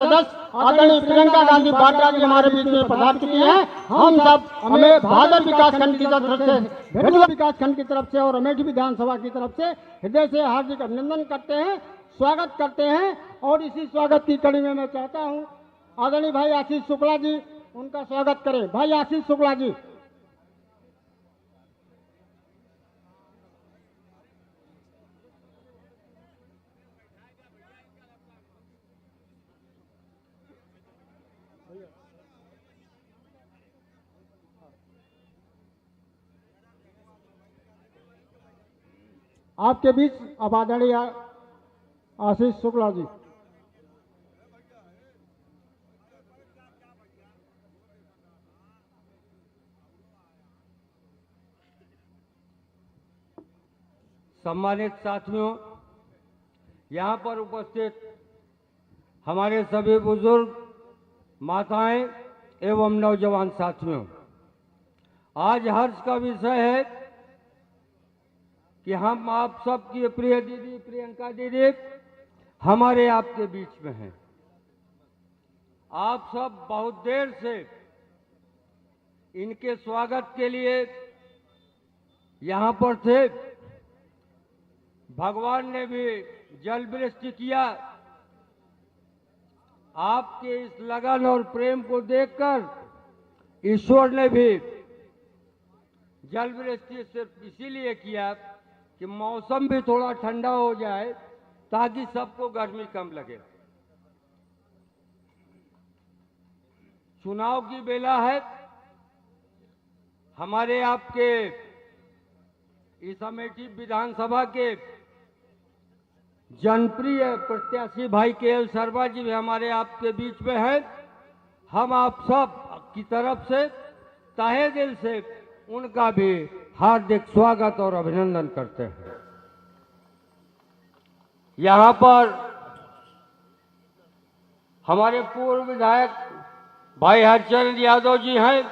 सदस्य आदरणीय प्रियंका गांधी वाड्रा जी हमारे बीच में पधार चुकी हैं। हम सब हमें भादर विकास खंड की तरफ से, भेड़ुआ विकास खंड की तरफ से और अमेठी विधानसभा की तरफ से हृदय से हार्दिक अभिनंदन करते हैं, स्वागत करते हैं। और इसी स्वागत की कड़ी में मैं चाहता हूं आदरणीय भाई आशीष शुक्ला जी उनका स्वागत करें। भाई आशीष शुक्ला जी। आपके बीच अब आदरणीय आशीष शुक्ला जी। सम्मानित साथियों, यहाँ पर उपस्थित हमारे सभी बुजुर्ग, माताएं एवं नौजवान साथियों, आज हर्ष का विषय है कि हम आप सबकी प्रिय दीदी प्रियंका दीदी हमारे आपके बीच में हैं। आप सब बहुत देर से इनके स्वागत के लिए यहाँ पर थे। भगवान ने भी जल वृष्टि किया। आपके इस लगन और प्रेम को देखकर ईश्वर ने भी जल वृष्टि सिर्फ इसीलिए किया कि मौसम भी थोड़ा ठंडा हो जाए ताकि सबको गर्मी कम लगे। चुनाव की बेला है। हमारे आपके इस अमेठी विधानसभा के जनप्रिय प्रत्याशी भाई के.एल. शर्मा जी भी हमारे आपके बीच में हैं। हम आप सब की तरफ से तहे दिल से उनका भी हार्दिक स्वागत और अभिनंदन करते हैं। यहाँ पर हमारे पूर्व विधायक भाई हरचंद यादव जी हैं,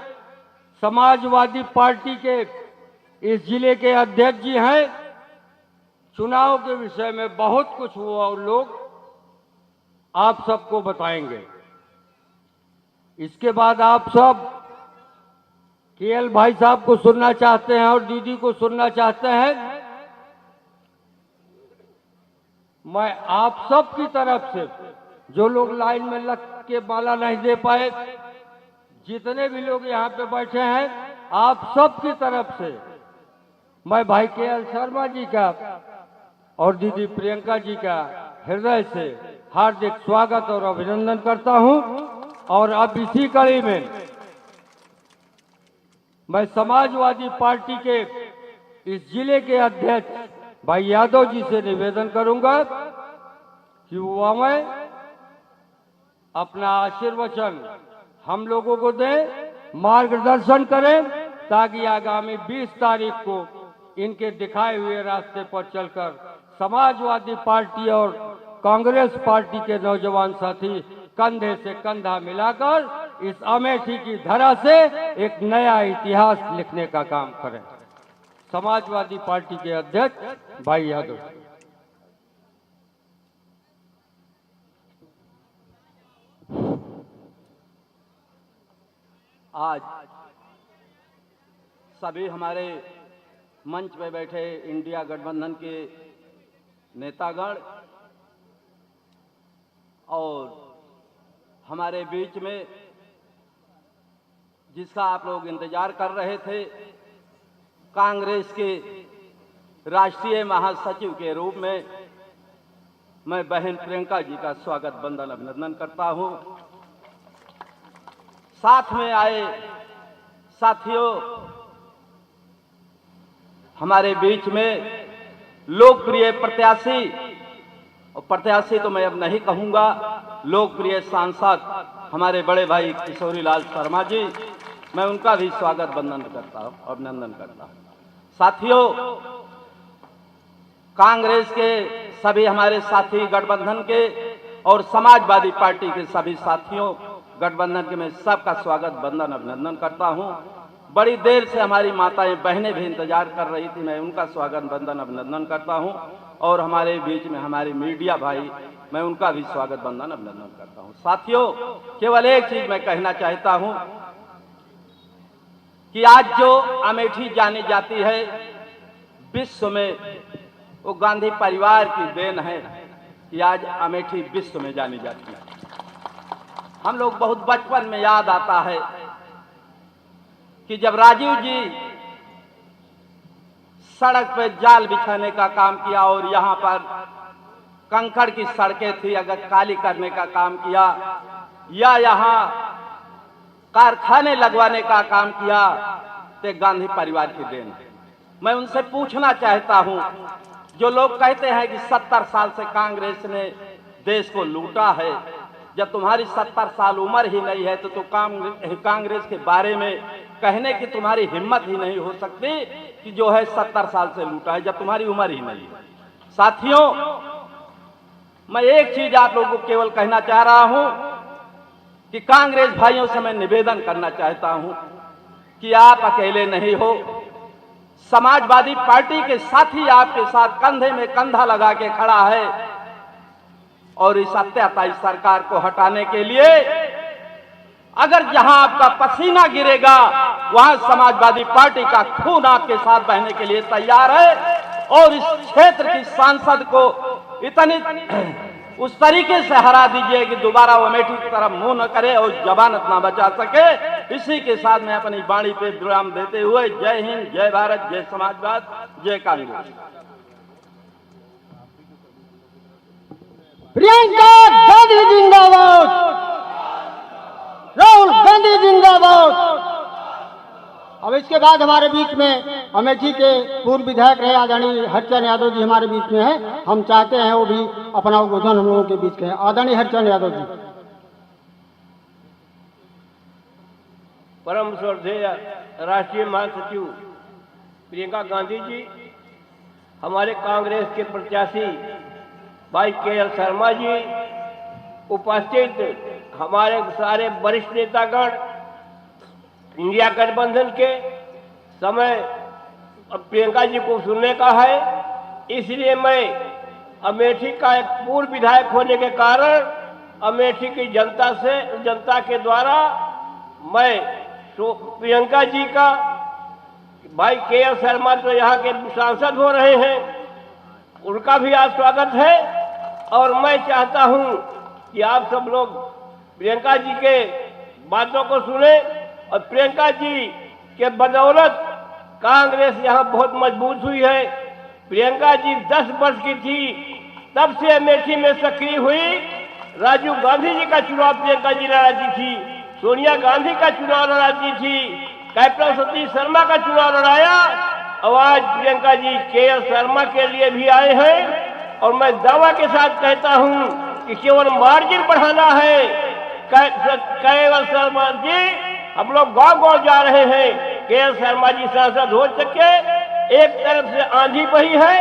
समाजवादी पार्टी के इस जिले के अध्यक्ष जी हैं। चुनाव के विषय में बहुत कुछ हुआ और लोग आप सबको बताएंगे। इसके बाद आप सब के.एल. भाई साहब को सुनना चाहते हैं और दीदी को सुनना चाहते हैं। मैं आप सब की तरफ से, जो लोग लाइन में लग के माला नहीं दे पाए, जितने भी लोग यहाँ पे बैठे हैं, आप सब की तरफ से मैं भाई के.एल. शर्मा जी का और दीदी प्रियंका जी का हृदय से हार्दिक स्वागत और अभिनंदन करता हूं। और अब इसी कड़ी में मैं समाजवादी पार्टी के इस जिले के अध्यक्ष भाई यादव जी से निवेदन करूंगा कि वो हमें अपना आशीर्वचन हम लोगों को दें, मार्गदर्शन करें, ताकि आगामी 20 तारीख को इनके दिखाए हुए रास्ते पर चलकर समाजवादी पार्टी और कांग्रेस पार्टी के नौजवान साथी कंधे से कंधा मिलाकर इस अमेठी की धरा से एक नया इतिहास लिखने का काम करें। समाजवादी पार्टी के अध्यक्ष भाई यादव। आज सभी हमारे मंच पे बैठे इंडिया गठबंधन के नेतागण और हमारे बीच में जिसका आप लोग इंतजार कर रहे थे, कांग्रेस के राष्ट्रीय महासचिव के रूप में मैं बहन प्रियंका जी का स्वागत वंदन अभिनंदन करता हूं। साथ में आए साथियों, हमारे बीच में लोकप्रिय प्रत्याशी, और प्रत्याशी तो मैं अब नहीं कहूंगा, लोकप्रिय सांसद हमारे बड़े भाई किशोरीलाल शर्मा जी, मैं उनका भी स्वागत वंदन करता हूं, अभिनंदन करता हूं। साथियों, कांग्रेस के सभी हमारे साथी गठबंधन के और समाजवादी पार्टी के सभी साथियों गठबंधन के मैं सबका स्वागत वंदन अभिनंदन करता हूं। बड़ी देर से हमारी माताएं बहनें भी इंतजार कर रही थी, मैं उनका स्वागत वंदन अभिनंदन करता हूं। और हमारे बीच में हमारे मीडिया भाई मैं उनका भी स्वागत वंदन अभिनंदन करता हूं। साथियों, केवल एक चीज मैं कहना चाहता हूं कि आज जो अमेठी जानी जाती है विश्व में, वो गांधी परिवार की देन है कि आज अमेठी विश्व में जानी जाती है। हम लोग बहुत बचपन में याद आता है कि जब राजीव जी सड़क पे जाल बिछाने का काम किया और यहाँ पर कंकड़ की सड़कें थी, अगर काली करने का काम किया या यहाँ कारखाने लगवाने का काम किया, तो गांधी परिवार की देन है। मैं उनसे पूछना चाहता हूं, जो लोग कहते हैं कि 70 साल से कांग्रेस ने देश को लूटा है, जब तुम्हारी 70 साल उम्र ही नहीं है तो कांग्रेस के बारे में कहने की तुम्हारी हिम्मत ही नहीं हो सकती कि जो है 70 साल से लूटा है, जब तुम्हारी उम्र ही नहीं है। साथियों, मैं एक चीज आप लोगों को केवल कहना चाह रहा हूं कि कांग्रेस भाइयों से मैं निवेदन करना चाहता हूं कि आप अकेले नहीं हो। समाजवादी पार्टी के साथी आपके साथ कंधे में कंधा लगा के खड़ा है और इस अत्याचारी सरकार को हटाने के लिए अगर जहां आपका पसीना गिरेगा वहां समाजवादी पार्टी का खून आपके साथ बहने के लिए तैयार है। और इस क्षेत्र की सांसद को इतनी उस तरीके से हरा दीजिए कि दोबारा वो अमेठी की तरफ मुंह न करे और जमानत न बचा सके। इसी के साथ मैं अपनी वाणी पे विराम देते हुए जय हिंद, जय भारत, जय समाजवाद, जय कांग्रेस। प्रियंका गांधी जिंदाबाद, राहुल गांधी जिंदाबाद। अब इसके बाद हमारे बीच में अमेठी के पूर्व विधायक रहे आदरणीय हरिचंद यादव जी हमारे बीच में हैं। हम चाहते हैं वो भी अपना उद्बोधन हम लोगों के बीच में। आदरणीय हरिचंद यादव जी। परम श्रद्धेय राष्ट्रीय महासचिव प्रियंका गांधी जी, हमारे कांग्रेस के प्रत्याशी भाई KL शर्मा जी, उपस्थित हमारे सारे वरिष्ठ नेतागण, इंडिया गठबंधन के समय प्रियंका जी को सुनने का है, इसलिए मैं अमेठी का एक पूर्व विधायक होने के कारण अमेठी की जनता के द्वारा मैं प्रियंका जी का, भाई KL शर्मा तो यहाँ के सांसद हो रहे हैं, उनका भी आज स्वागत है। और मैं चाहता हूँ कि आप सब लोग प्रियंका जी के बातों को सुने और प्रियंका जी के बदौलत कांग्रेस यहाँ बहुत मजबूत हुई है। प्रियंका जी 10 वर्ष की थी तब से अमेठी में सक्रिय हुई। राजीव गांधी जी का चुनाव प्रियंका जी लड़ाती थी, सोनिया गांधी का चुनाव लड़ाती थी, कैप्टन सतीश शर्मा का चुनाव लड़ाया। और आज प्रियंका जी KL शर्मा के लिए भी आए हैं। और मैं दावा के साथ कहता हूं कि केवल मार्जिन बढ़ाना है। KL शर्मा जी, हम लोग गांव-गांव जा रहे हैं, KL शर्मा जी सांसद हो सके। एक तरफ से आंधी बही है,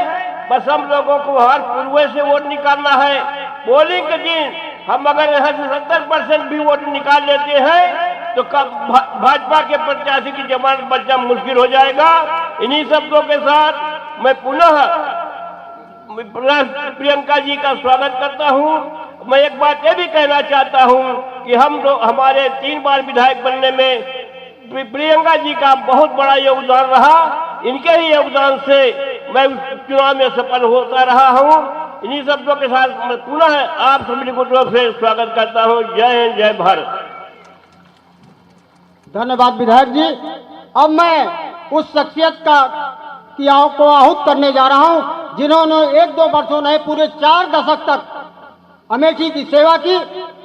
बस हम लोगों को हर पूर्वे से वोट निकालना है। पोलिंग के दिन हम अगर यहाँ से 70% भी वोट निकाल लेते हैं तो भाजपा के प्रत्याशी की जमानत बचना मुश्किल हो जाएगा। इन्हीं शब्दों के साथ मैं पुनः प्रियंका जी का स्वागत करता हूं। मैं एक बात ये भी कहना चाहता हूं कि हम लोग, हमारे 3 बार विधायक बनने में प्रियंका जी का बहुत बड़ा योगदान रहा। इनके ही योगदान से मैं चुनाव में सफल होता रहा हूं। इन्हीं शब्दों के साथ मैं पुनः आप सभी को तरफ से स्वागत करता हूं। जय हिंद, जय भारत। धन्यवाद विधायक जी। अब मैं उस शख्सियत की को आहूत करने जा रहा हूं जिन्होंने 1-2 वर्षों नहीं पूरे 4 दशक तक अमेठी की सेवा की।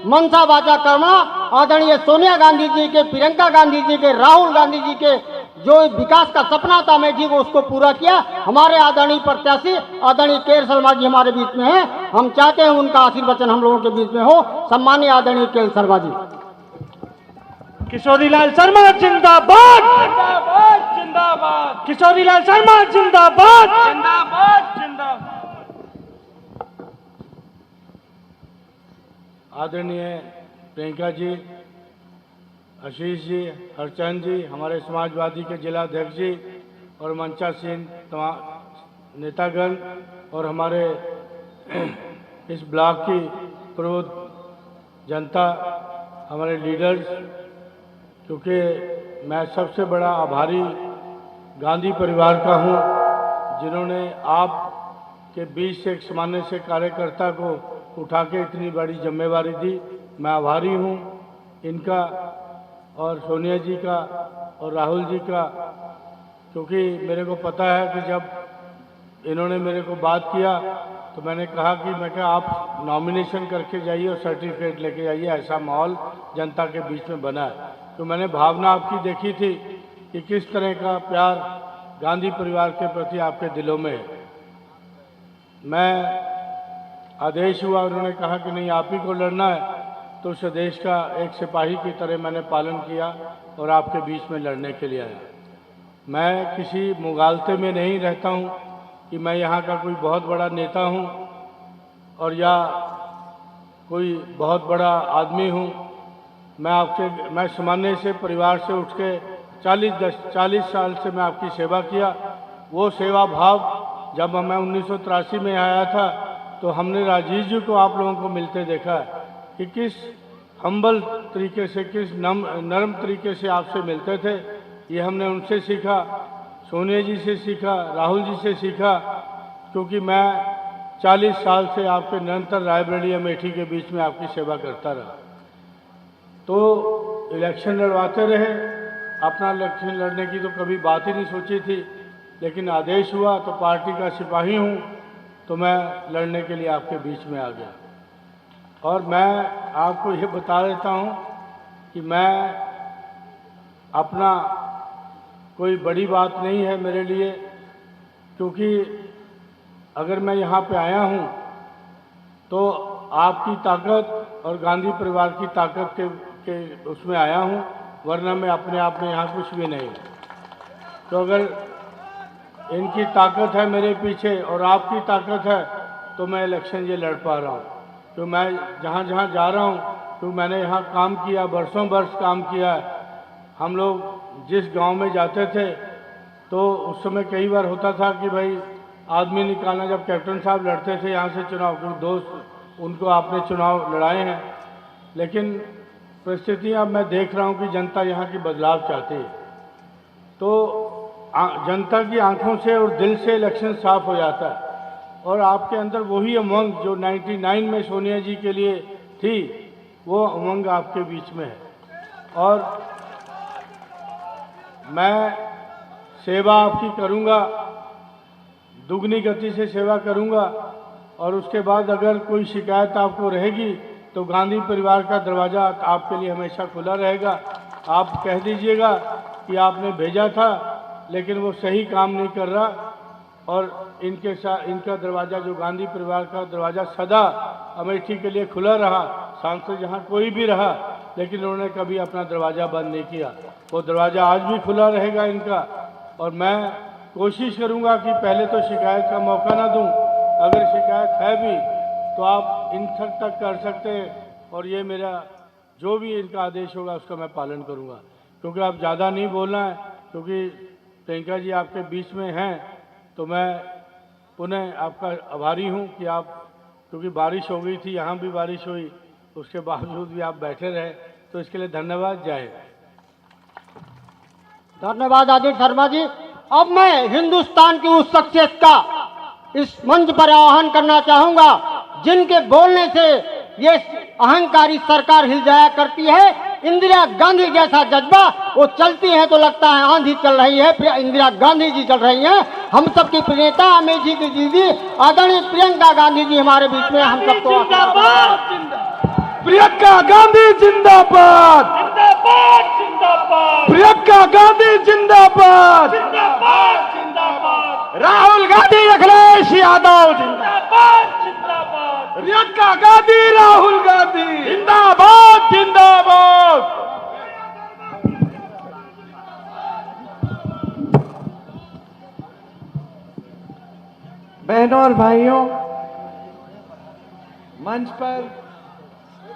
मनसा वाचा कर्मणा आदरणीय सोनिया गांधी जी के, प्रियंका गांधी जी के, राहुल गांधी जी के जो विकास का सपना था अमेठी को, उसको पूरा किया। हमारे आदरणीय प्रत्याशी आदरणीय KL शर्मा जी हमारे बीच में हैं। हम चाहते हैं उनका आशीर्वचन हम लोगों के बीच में हो। सम्मानीय आदरणीय KL शर्मा जी। किशोरीलाल शर्मा जिंदाबाद, जिंदाबाद, जिंदाबाद। किशोरीलाल शर्मा जिंदाबाद, जिंदाबाद, जिंदाबाद। आदरणीय प्रियंका जी, आशीष जी, हरचंद जी, हमारे समाजवादी के जिला अध्यक्ष जी और मंचासीन तमाम नेतागण और हमारे इस ब्लॉक की प्रबुद्ध जनता, हमारे लीडर्स, क्योंकि मैं सबसे बड़ा आभारी गांधी परिवार का हूं, जिन्होंने आप के बीच से एक सामान्य से कार्यकर्ता को उठा के इतनी बड़ी जिम्मेवारी दी। मैं आभारी हूं इनका और सोनिया जी का और राहुल जी का, क्योंकि मेरे को पता है कि जब इन्होंने मेरे को बात किया तो मैंने कहा कि आप नॉमिनेशन करके जाइए और सर्टिफिकेट लेके जाइए, ऐसा माहौल जनता के बीच में बना है। तो मैंने भावना आपकी देखी थी कि किस तरह का प्यार गांधी परिवार के प्रति आपके दिलों में है। मैं आदेश हुआ, उन्होंने कहा कि नहीं आप ही को लड़ना है, तो उस आदेश का एक सिपाही की तरह मैंने पालन किया और आपके बीच में लड़ने के लिए आया। मैं किसी मुगालते में नहीं रहता हूं कि मैं यहाँ का कोई बहुत बड़ा नेता हूं और या कोई बहुत बड़ा आदमी हूं। मैं सामान्य से परिवार से उठ के 40 साल से मैं आपकी सेवा किया। वो सेवा भाव जब मैं 1983 में आया था तो हमने राजीव जी को आप लोगों को मिलते देखा है कि किस हम्बल तरीके से, किस नरम तरीके से आपसे मिलते थे। ये हमने उनसे सीखा, सोनिया जी से सीखा, राहुल जी से सीखा, क्योंकि मैं 40 साल से आपके निरंतर रायबरेली अमेठी के बीच में आपकी सेवा करता रहा। तो इलेक्शन लड़वाते रहे, अपना इलेक्शन लड़ने की तो कभी बात ही नहीं सोची थी, लेकिन आदेश हुआ तो पार्टी का सिपाही हूँ तो मैं लड़ने के लिए आपके बीच में आ गया। और मैं आपको ये बता देता हूँ कि मैं अपना कोई बड़ी बात नहीं है मेरे लिए, क्योंकि अगर मैं यहाँ पे आया हूँ तो आपकी ताकत और गांधी परिवार की ताकत के उसमें आया हूँ, वरना मैं अपने आप में यहाँ कुछ भी नहीं। तो अगर इनकी ताकत है मेरे पीछे और आपकी ताकत है तो मैं इलेक्शन ये लड़ पा रहा हूँ। तो मैं जहाँ जहाँ जा रहा हूँ, तो मैंने यहाँ काम किया, बरसों बरस काम किया है। हम लोग जिस गांव में जाते थे तो उस समय कई बार होता था कि भाई आदमी निकालना, जब कैप्टन साहब लड़ते थे यहाँ से चुनाव, क्योंकि दोस्त उनको आपने चुनाव लड़ाए हैं, लेकिन परिस्थिति अब मैं देख रहा हूँ कि जनता यहाँ की बदलाव चाहती है। तो जनता की आंखों से और दिल से इलेक्शन साफ हो जाता है और आपके अंदर वही उमंग जो 99 में सोनिया जी के लिए थी, वो उमंग आपके बीच में है। और मैं सेवा आपकी करूंगा, दुगनी गति से सेवा करूंगा। और उसके बाद अगर कोई शिकायत आपको रहेगी तो गांधी परिवार का दरवाज़ा आपके लिए हमेशा खुला रहेगा। आप कह दीजिएगा कि आपने भेजा था लेकिन वो सही काम नहीं कर रहा, और इनके साथ इनका दरवाज़ा, जो गांधी परिवार का दरवाज़ा सदा अमेठी के लिए खुला रहा। सांसद जहाँ कोई भी रहा, लेकिन उन्होंने कभी अपना दरवाज़ा बंद नहीं किया। वो दरवाज़ा आज भी खुला रहेगा इनका। और मैं कोशिश करूँगा कि पहले तो शिकायत का मौका ना दूँ, अगर शिकायत है भी तो आप इन तक कर सकते हैं, और ये मेरा जो भी इनका आदेश होगा उसका मैं पालन करूँगा। क्योंकि आप ज़्यादा नहीं बोलना है, क्योंकि प्रियंका जी आपके बीच में हैं। तो मैं पुनः आपका आभारी हूं कि आप, क्योंकि बारिश हो गई थी, यहाँ भी बारिश हुई, उसके बावजूद भी आप बैठे रहे, तो इसके लिए धन्यवाद। जय हिंद। धन्यवाद आदित्य शर्मा जी। अब मैं हिंदुस्तान की उस शख्सियत का इस मंच पर आह्वान करना चाहूंगा जिनके बोलने से ये अहंकारी सरकार हिल जाया करती है। इंदिरा गांधी जैसा जज्बा, वो चलती है तो लगता है आंधी चल रही है, फिर इंदिरा गांधी जी चल रही हैं। हम सबकी प्रियता अमेठी की दीदी आदरणीय प्रियंका गांधी जी हमारे बीच में हम सबको प्रियंका गांधी जिंदाबाद, जिंदाबाद, जिंदाबाद। प्रियंका गांधी जिंदाबाद, जिंदाबाद, जिंदाबाद। राहुल गांधी, अखिलेश यादव जिंदाबाद, जिंदाबाद। प्रियंका गांधी, राहुल गांधी जिंदाबाद, जिंदाबाद। बहनों और भाइयों, मंच पर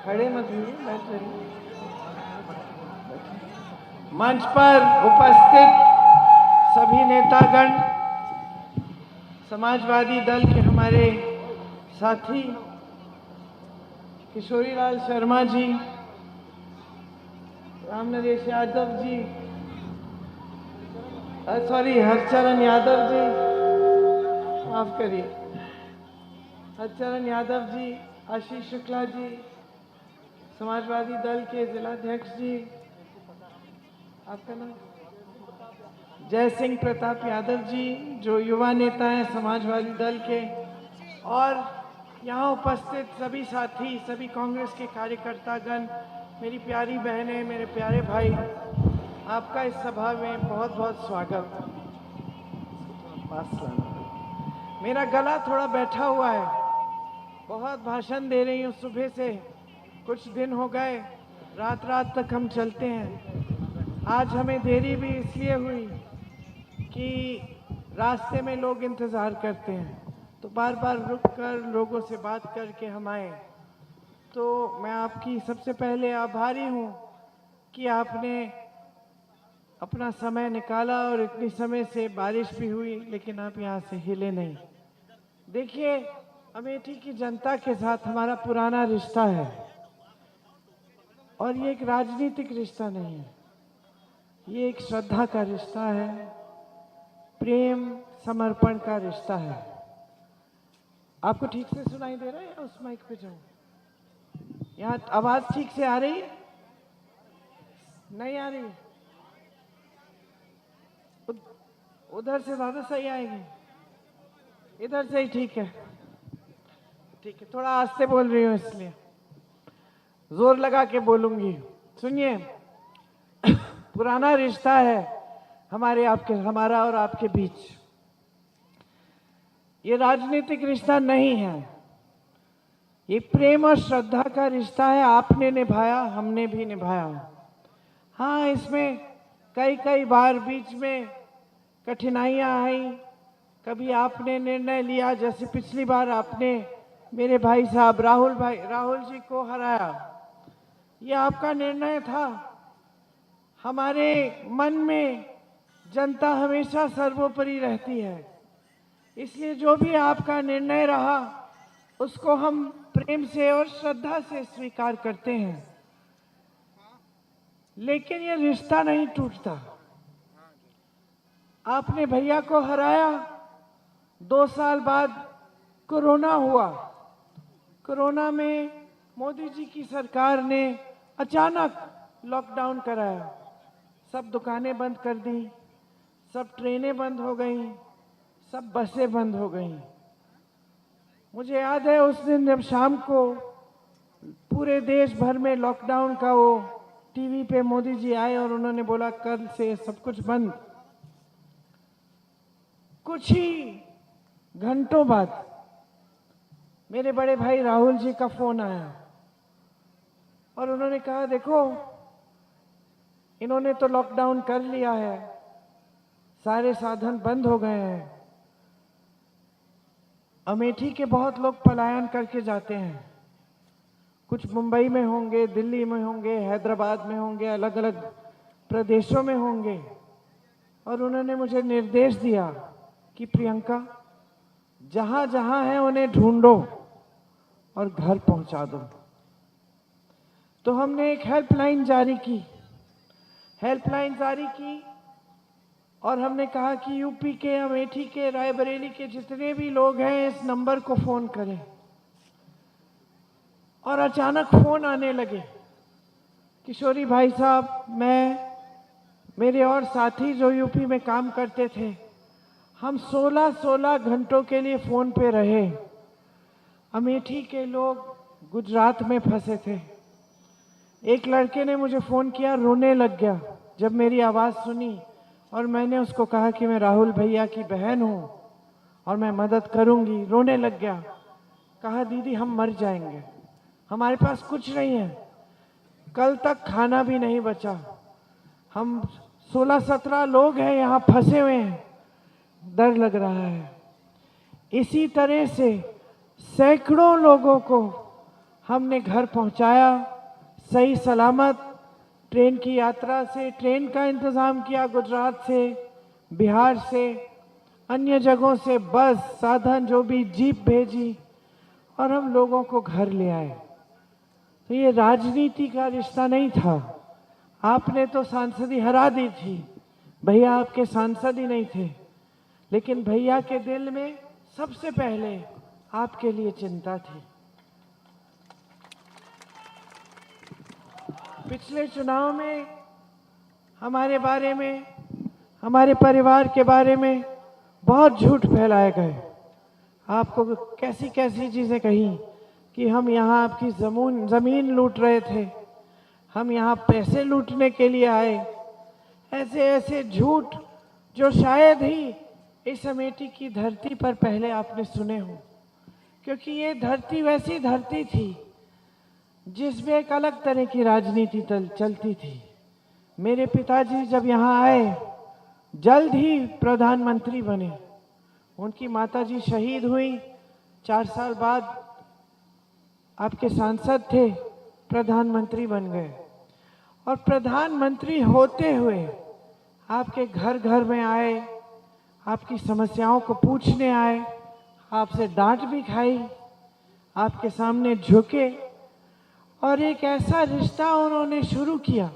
खड़े मत हुइए, बैठ जाइए। मंच पर उपस्थित सभी नेतागण, समाजवादी दल के हमारे साथी किशोरी लाल शर्मा जी, राम नरेश यादव जी, सॉरी हरचरण यादव जी, माफ करिए, हरचरण यादव जी, आशीष शुक्ला जी, समाजवादी दल के जिलाध्यक्ष जी, आपका नाम जय सिंह प्रताप यादव जी, जो युवा नेता हैं समाजवादी दल के, और यहाँ उपस्थित सभी साथी, सभी कांग्रेस के कार्यकर्तागण, मेरी प्यारी बहनें, मेरे प्यारे भाई, आपका इस सभा में बहुत बहुत स्वागत। पास लाना। मेरा गला थोड़ा बैठा हुआ है, बहुत भाषण दे रही हूँ सुबह से, कुछ दिन हो गए, रात रात तक हम चलते हैं। आज हमें देरी भी इसलिए हुई कि रास्ते में लोग इंतज़ार करते हैं, तो बार बार रुक कर लोगों से बात करके हम आए। तो मैं आपकी सबसे पहले आभारी हूँ कि आपने अपना समय निकाला, और इतनी समय से बारिश भी हुई लेकिन आप यहाँ से हिले नहीं। देखिए, अमेठी की जनता के साथ हमारा पुराना रिश्ता है, और ये एक राजनीतिक रिश्ता नहीं है, ये एक श्रद्धा का रिश्ता है, प्रेम समर्पण का रिश्ता है। आपको ठीक से सुनाई दे रहा है या उस माइक पे जाऊं? यहाँ आवाज ठीक से आ रही है? नहीं आ रही है? उधर से ज्यादा सही आएगी, इधर से ही ठीक है। ठीक है, थोड़ा आस्ते बोल रही हूँ इसलिए, जोर लगा के बोलूंगी। सुनिए, पुराना रिश्ता है हमारा और आपके बीच। ये राजनीतिक रिश्ता नहीं है, ये प्रेम और श्रद्धा का रिश्ता है। आपने निभाया, हमने भी निभाया। हाँ, इसमें कई बार बीच में कठिनाइयाँ आई। कभी आपने निर्णय लिया, जैसे पिछली बार आपने मेरे भाई साहब राहुल जी को हराया, ये आपका निर्णय था। हमारे मन में जनता हमेशा सर्वोपरि रहती है, इसलिए जो भी आपका निर्णय रहा उसको हम प्रेम से और श्रद्धा से स्वीकार करते हैं। लेकिन ये रिश्ता नहीं टूटता। आपने भैया को हराया, 2 साल बाद कोरोना हुआ। कोरोना में मोदी जी की सरकार ने अचानक लॉकडाउन कराया, सब दुकानें बंद कर दी, सब ट्रेनें बंद हो गईं, सब बसें बंद हो गईं। मुझे याद है उस दिन जब शाम को पूरे देश भर में लॉकडाउन का वो टीवी पे मोदी जी आए और उन्होंने बोला कल से सब कुछ बंद। कुछ ही घंटों बाद मेरे बड़े भाई राहुल जी का फोन आया और उन्होंने कहा, देखो इन्होंने तो लॉकडाउन कर लिया है, सारे साधन बंद हो गए हैं, अमेठी के बहुत लोग पलायन करके जाते हैं, कुछ मुंबई में होंगे, दिल्ली में होंगे, हैदराबाद में होंगे, अलग अलग प्रदेशों में होंगे। और उन्होंने मुझे निर्देश दिया कि प्रियंका, जहां जहां है उन्हें ढूंढो और घर पहुंचा दो। तो हमने एक हेल्पलाइन जारी की और हमने कहा कि यूपी के, अमेठी के, रायबरेली के जितने भी लोग हैं इस नंबर को फोन करें। और अचानक फोन आने लगे, किशोरी भाई साहब, मेरे और साथी जो यूपी में काम करते थे, हम 16 घंटों के लिए फोन पे रहे। अमेठी के लोग गुजरात में फंसे थे। एक लड़के ने मुझे फोन किया, रोने लग गया जब मेरी आवाज़ सुनी, और मैंने उसको कहा कि मैं राहुल भैया की बहन हूँ और मैं मदद करूँगी। रोने लग गया, कहा दीदी हम मर जाएंगे, हमारे पास कुछ नहीं है, कल तक खाना भी नहीं बचा, हम 16-17 लोग हैं यहाँ फंसे हुए हैं, डर लग रहा है। इसी तरह से सैकड़ों लोगों को हमने घर पहुँचाया सही सलामत। ट्रेन की यात्रा से, ट्रेन का इंतज़ाम किया, गुजरात से, बिहार से, अन्य जगहों से बस, साधन, जो भी जीप भेजी, और हम लोगों को घर ले आए। तो ये राजनीति का रिश्ता नहीं था। आपने तो सांसदी हरा दी थी, भैया आपके सांसद ही नहीं थे, लेकिन भैया के दिल में सबसे पहले आपके लिए चिंता थी। पिछले चुनाव में हमारे बारे में, हमारे परिवार के बारे में बहुत झूठ फैलाए गए। आपको कैसी कैसी चीज़ें कही कि हम यहाँ आपकी ज़मीन लूट रहे थे, हम यहाँ पैसे लूटने के लिए आए। ऐसे ऐसे झूठ जो शायद ही इस अमेठी की धरती पर पहले आपने सुने हो, क्योंकि ये धरती वैसी धरती थी जिसमें एक अलग तरह की राजनीति चलती थी। मेरे पिताजी जब यहाँ आए, जल्द ही प्रधानमंत्री बने। उनकी माताजी शहीद हुई, 4 साल बाद आपके सांसद थे, प्रधानमंत्री बन गए। और प्रधानमंत्री होते हुए आपके घर घर में आए, आपकी समस्याओं को पूछने आए, आपसे डांट भी खाई, आपके सामने झुके और एक ऐसा रिश्ता उन्होंने शुरू किया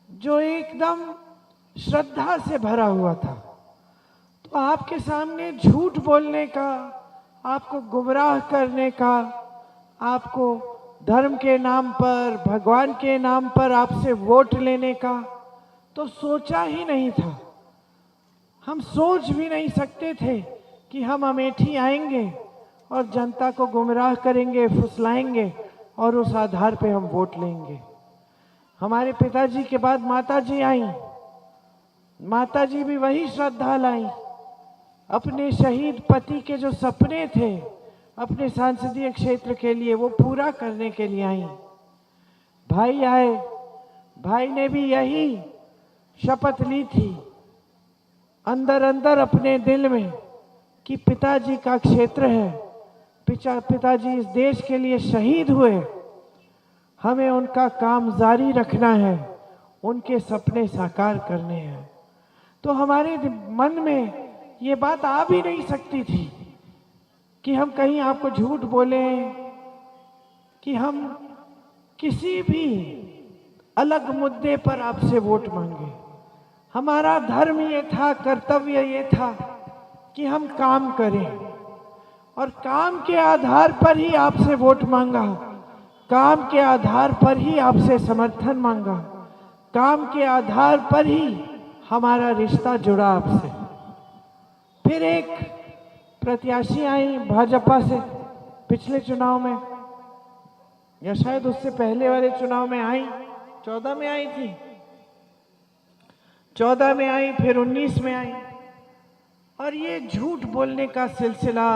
जो एकदम श्रद्धा से भरा हुआ था। तो आपके सामने झूठ बोलने का, आपको गुमराह करने का, आपको धर्म के नाम पर, भगवान के नाम पर आपसे वोट लेने का तो सोचा ही नहीं था। हम सोच भी नहीं सकते थे कि हम अमेठी आएंगे और जनता को गुमराह करेंगे, फुसलाएंगे और उस आधार पे हम वोट लेंगे। हमारे पिताजी के बाद माताजी आई, माताजी भी वही श्रद्धा लाई। अपने शहीद पति के जो सपने थे अपने सांसदीय क्षेत्र के लिए, वो पूरा करने के लिए आई। भाई आए, भाई ने भी यही शपथ ली थी अंदर अंदर अपने दिल में कि पिताजी का क्षेत्र है, पिताजी इस देश के लिए शहीद हुए, हमें उनका काम जारी रखना है, उनके सपने साकार करने हैं। तो हमारे मन में ये बात आ भी नहीं सकती थी कि हम कहीं आपको झूठ बोलें, कि हम किसी भी अलग मुद्दे पर आपसे वोट मांगे। हमारा धर्म ये था, कर्तव्य ये था कि हम काम करें और काम के आधार पर ही आपसे वोट मांगा, काम के आधार पर ही आपसे समर्थन मांगा, काम के आधार पर ही हमारा रिश्ता जुड़ा आपसे। फिर एक प्रत्याशी आई भाजपा से पिछले चुनाव में, या शायद उससे पहले वाले चुनाव में आई, 14 में आई थी, 14 में आई, फिर 19 में आई। और ये झूठ बोलने का सिलसिला,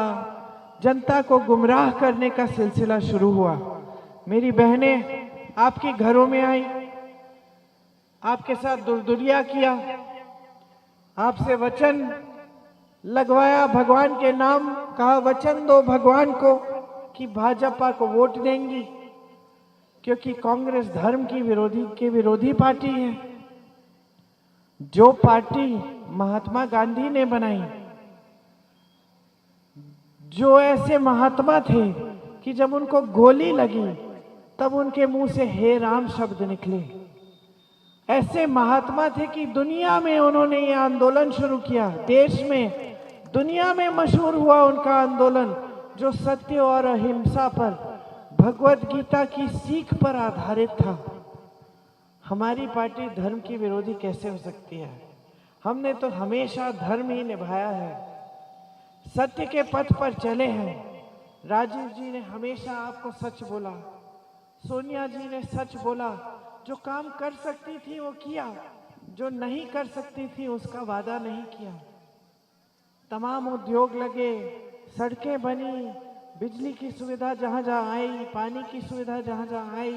जनता को गुमराह करने का सिलसिला शुरू हुआ। मेरी बहनें आपके घरों में आई, आपके साथ दुर्दुरिया किया, आपसे वचन लगवाया, भगवान के नाम कहा, वचन दो भगवान को कि भाजपा को वोट देंगी, क्योंकि कांग्रेस धर्म की विरोधी पार्टी है। जो पार्टी महात्मा गांधी ने बनाई, जो ऐसे महात्मा थे कि जब उनको गोली लगी तब उनके मुंह से हे राम शब्द निकले, ऐसे महात्मा थे कि दुनिया में उन्होंने ये आंदोलन शुरू किया, देश में दुनिया में मशहूर हुआ उनका आंदोलन, जो सत्य और अहिंसा पर, भगवत गीता की सीख पर आधारित था। हमारी पार्टी धर्म की विरोधी कैसे हो सकती है? हमने तो हमेशा धर्म ही निभाया है, सत्य के पथ पर चले हैं। राजीव जी ने हमेशा आपको सच बोला, सोनिया जी ने सच बोला, जो काम कर सकती थी वो किया, जो नहीं कर सकती थी उसका वादा नहीं किया। तमाम उद्योग लगे, सड़कें बनी, बिजली की सुविधा जहाँ जहाँ आई, पानी की सुविधा जहाँ जहाँ आई।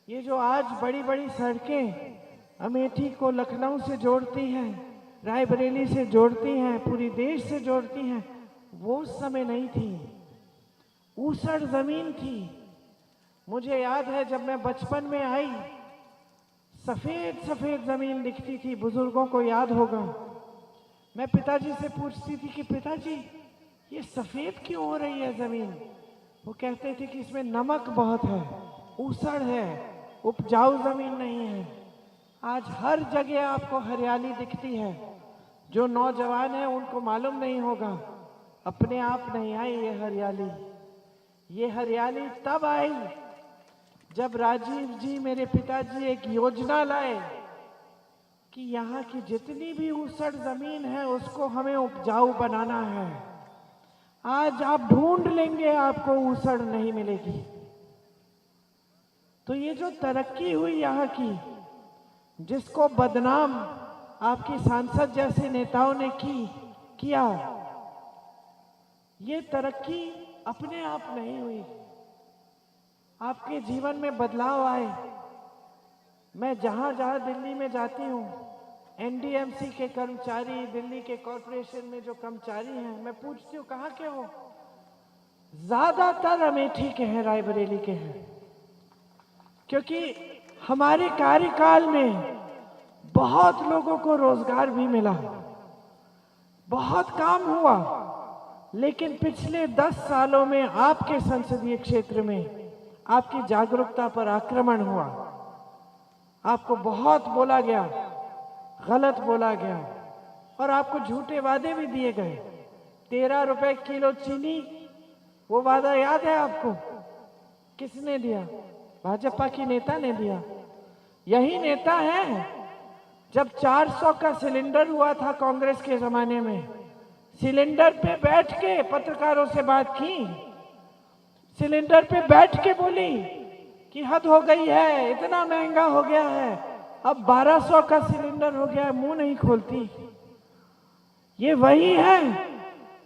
ये जो आज बड़ी बड़ी सड़कें अमेठी को लखनऊ से जोड़ती हैं, रायबरेली से जोड़ती हैं, पूरी देश से जोड़ती हैं, वो उस समय नहीं थी, ऊसड़ जमीन थी। मुझे याद है जब मैं बचपन में आई, सफेद सफेद जमीन दिखती थी, बुजुर्गों को याद होगा। मैं पिताजी से पूछती थी कि पिताजी ये सफेद क्यों हो रही है जमीन? वो कहते थे कि इसमें नमक बहुत है, ऊसड़ है, उपजाऊ जमीन नहीं है। आज हर जगह आपको हरियाली दिखती है। जो नौजवान है उनको मालूम नहीं होगा, अपने आप नहीं आई ये हरियाली। ये हरियाली तब आई जब राजीव जी, मेरे पिताजी, एक योजना लाए कि यहाँ की जितनी भी ऊसड़ जमीन है उसको हमें उपजाऊ बनाना है। आज आप ढूंढ लेंगे, आपको ऊसड़ नहीं मिलेगी। तो ये जो तरक्की हुई यहाँ की, जिसको बदनाम आपकी सांसद जैसे नेताओं ने किया, ये तरक्की अपने आप नहीं हुई। आपके जीवन में बदलाव आए। मैं जहां जहां दिल्ली में जाती हूँ, एनडीएमसी के कर्मचारी, दिल्ली के कॉरपोरेशन में जो कर्मचारी हैं, मैं पूछती हूँ कहाँ के हो? ज्यादातर अमेठी के हैं, रायबरेली के हैं। क्योंकि हमारे कार्यकाल में बहुत लोगों को रोजगार भी मिला, बहुत काम हुआ। लेकिन पिछले 10 सालों में आपके संसदीय क्षेत्र में आपकी जागरूकता पर आक्रमण हुआ। आपको बहुत बोला गया, गलत बोला गया, और आपको झूठे वादे भी दिए गए। 13 रुपए किलो चीनी, वो वादा याद है आपको? किसने दिया? भाजपा की नेता ने दिया। यही नेता है जब 400 का सिलेंडर हुआ था कांग्रेस के जमाने में, सिलेंडर पे बैठ के पत्रकारों से बात की, सिलेंडर पे बैठ के बोली कि हद हो गई है, इतना महंगा हो गया है, अब 1200 का सिलेंडर हो गया है, मुंह नहीं खोलती। ये वही है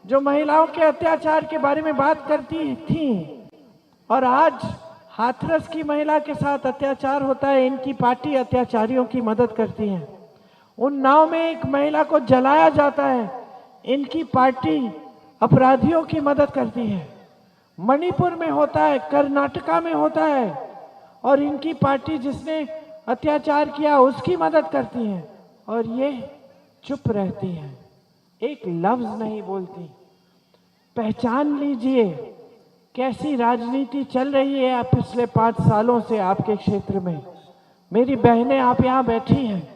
जो महिलाओं के अत्याचार के बारे में बात करती थी, और आज हाथरस की महिला के साथ अत्याचार होता है, इनकी पार्टी अत्याचारियों की मदद करती है। उन्नाव में एक महिला को जलाया जाता है, इनकी पार्टी अपराधियों की मदद करती है। मणिपुर में होता है, कर्नाटका में होता है, और इनकी पार्टी जिसने अत्याचार किया उसकी मदद करती है, और ये चुप रहती है, एक लफ्ज नहीं बोलती। पहचान लीजिए कैसी राजनीति चल रही है आप पिछले 5 सालों से आपके क्षेत्र में। मेरी बहनें, आप यहाँ बैठी हैं,